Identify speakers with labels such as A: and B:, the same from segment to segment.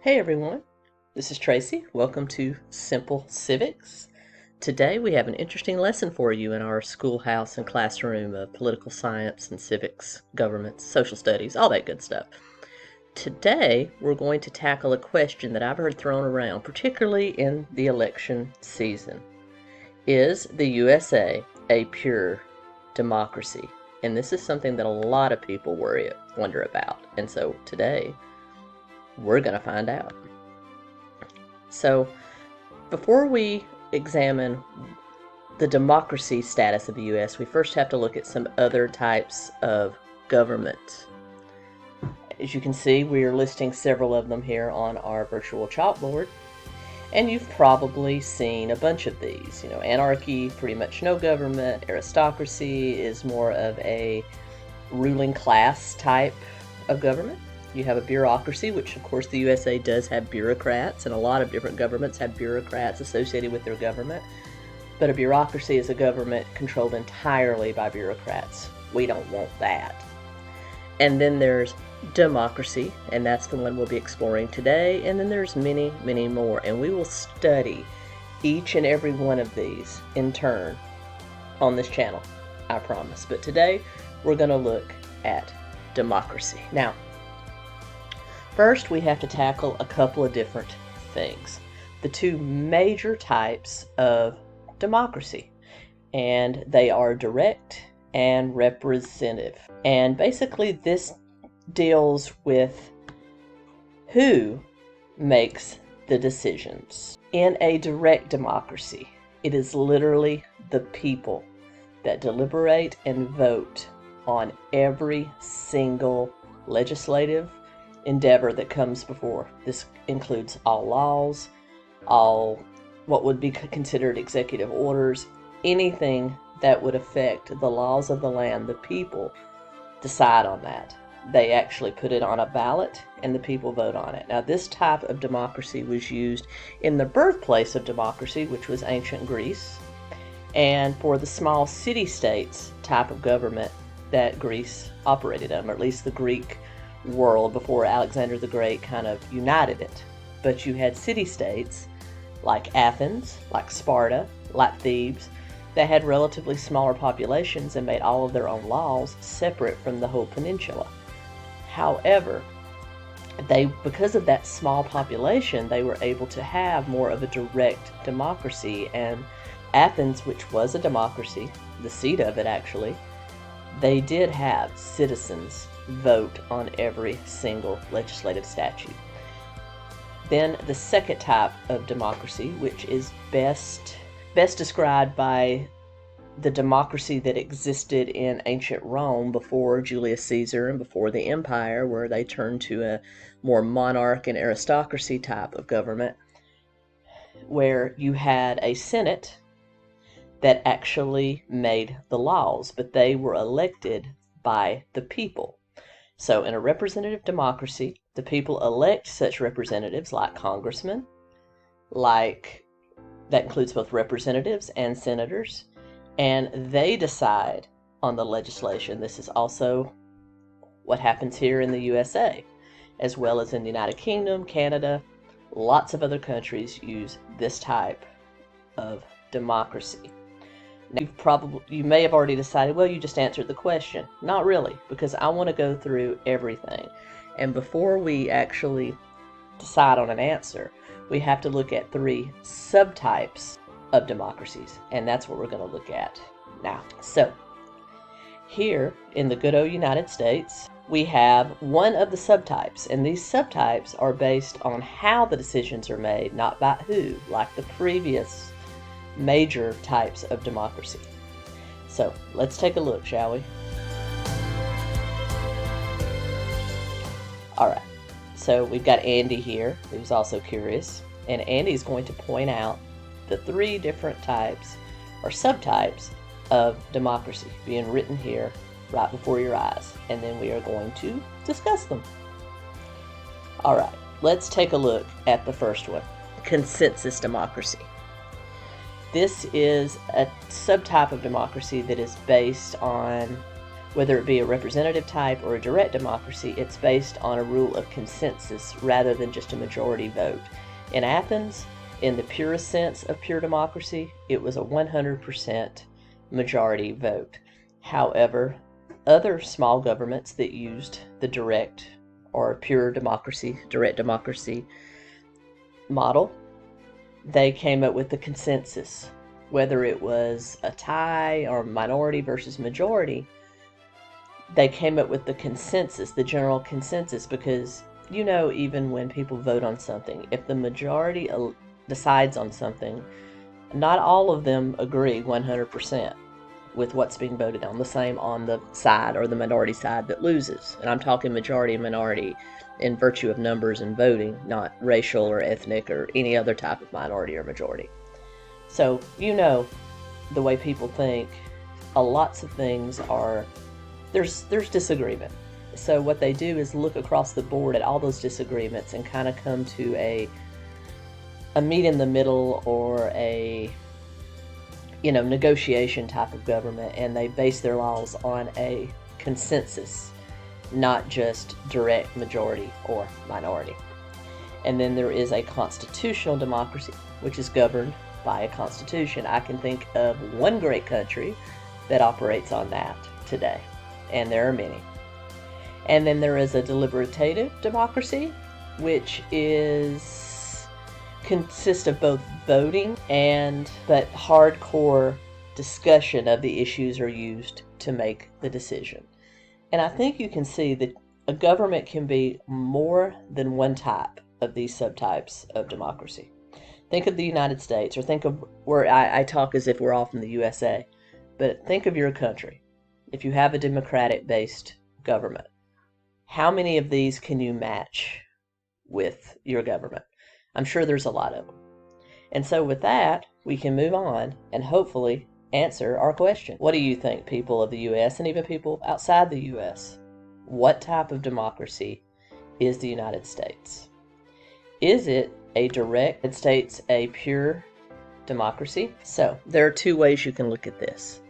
A: Hey everyone, this is Tracy. Welcome to Simple Civics. Today we have an interesting lesson for you in our schoolhouse and classroom of political science and civics, government, social studies, all that good stuff. Today we're going to tackle a question that I've heard thrown around, particularly in the election season. Is the USA a pure democracy? And this is something that a lot of people wonder about. And so today we're going to find out. So, before we examine the democracy status of the U.S., we first have to look at some other types of government. As you can see, we are listing several of them here on our virtual chalkboard. And you've probably seen a bunch of these. Anarchy, pretty much no government. Aristocracy is more of a ruling class type of government. You have a bureaucracy, which of course the USA does have bureaucrats, and a lot of different governments have bureaucrats associated with their government. But a bureaucracy is a government controlled entirely by bureaucrats. We don't want that. And then there's democracy, and that's the one we'll be exploring today. And then there's many, many more. And we will study each and every one of these in turn on this channel, I promise. But today we're going to look at democracy. Now, first, we have to tackle a couple of different things. The two major types of democracy, and they are direct and representative. And basically, this deals with who makes the decisions. In a direct democracy, it is literally the people that deliberate and vote on every single legislative endeavor that comes before. This includes all laws, all what would be considered executive orders, anything that would affect the laws of the land. The people decide on that. They actually put it on a ballot and the people vote on it. Now, this type of democracy was used in the birthplace of democracy, which was ancient Greece, and for the small city-states type of government that Greece operated on, or at least the Greek world before Alexander the Great kind of united it. But you had city-states like Athens, like Sparta, like Thebes, that had relatively smaller populations and made all of their own laws separate from the whole peninsula. However, because of that small population, they were able to have more of a direct democracy. And Athens, which was a democracy, the seat of it actually, they did have citizens vote on every single legislative statute. Then the second type of democracy, which is best described by the democracy that existed in ancient Rome before Julius Caesar and before the empire, where they turned to a more monarch and aristocracy type of government, where you had a Senate that actually made the laws, but they were elected by the people. So in a representative democracy, the people elect such representatives like congressmen, that includes both representatives and senators, and they decide on the legislation. This is also what happens here in the USA, as well as in the United Kingdom, Canada. Lots of other countries use this type of democracy. Now, you may have already decided, well, you just answered the question. Not really, because I want to go through everything. And before we actually decide on an answer, we have to look at 3 subtypes of democracies. And that's what we're going to look at now. So, here in the good old United States, we have one of the subtypes. And these subtypes are based on how the decisions are made, not by who, like the previous major types of democracy. So let's take a look, shall we? Alright, so we've got Andy here, who's also curious, and Andy's going to point out the 3 different types or subtypes of democracy being written here right before your eyes, and then we are going to discuss them. Alright, let's take a look at the first one, consensus democracy. This is a subtype of democracy that is based on Whether it be a representative type or a direct democracy, it's based on a rule of consensus rather than just a majority vote. In Athens, in the purest sense of pure democracy, it was a 100% majority vote. However, other small governments that used the direct or pure democracy, direct democracy model, they came up with the consensus. Whether it was a tie or minority versus majority, they came up with the consensus, the general consensus, because even when people vote on something, if the majority decides on something, not all of them agree 100% with what's being voted on. The same on the side or the minority side that loses. And I'm talking majority and minority in virtue of numbers and voting, not racial or ethnic or any other type of minority or majority. So, the way people think, lots of things are, there's disagreement. So what they do is look across the board at all those disagreements and kind of come to a meet in the middle or a negotiation type of government, and they base their laws on a consensus, not just direct majority or minority. And then there is a constitutional democracy, which is governed by a constitution. I can think of one great country that operates on that today, and there are many. And then there is a deliberative democracy, which consists of both voting but hardcore discussion of the issues are used to make the decision. And I think you can see that a government can be more than one type of these subtypes of democracy. Think of the United States, or think of where I talk as if we're all from the USA, but think of your country. If you have a democratic-based government, how many of these can you match with your government? I'm sure there's a lot of them. And so with that, we can move on and hopefully answer our question. What do you think, people of the U.S. and even people outside the U.S.? What type of democracy is the United States? Is it a direct states, a pure democracy? So there are two ways you can look at this.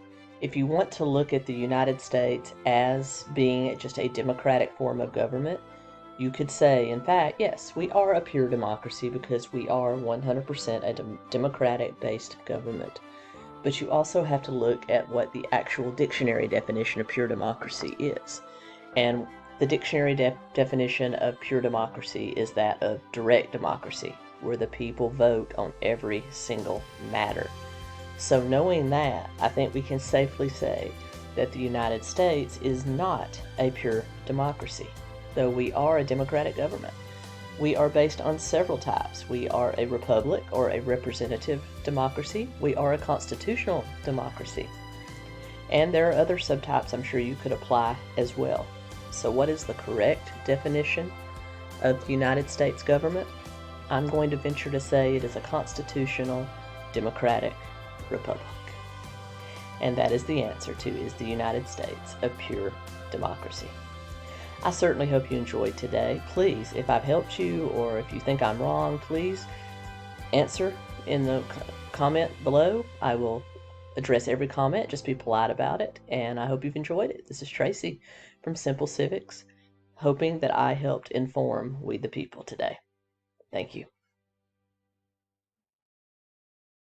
A: If you want to look at the United States as being just a democratic form of government, you could say, in fact, yes, we are a pure democracy because we are 100% a democratic-based government. But you also have to look at what the actual dictionary definition of pure democracy is. And the dictionary definition of pure democracy is that of direct democracy, where the people vote on every single matter. So knowing that, I think we can safely say that the United States is not a pure democracy. Though we are a democratic government, we are based on several types. We are a republic or a representative democracy. We are a constitutional democracy. And there are other subtypes I'm sure you could apply as well. So what is the correct definition of the United States government? I'm going to venture to say it is a constitutional democratic republic. And that is the answer to, is the United States a pure democracy? I certainly hope you enjoyed today. Please, if I've helped you or if you think I'm wrong, please answer in the comment below. I will address every comment. Just be polite about it. And I hope you've enjoyed it. This is Tracy from Simple Civics, hoping that I helped inform We the People today. Thank you.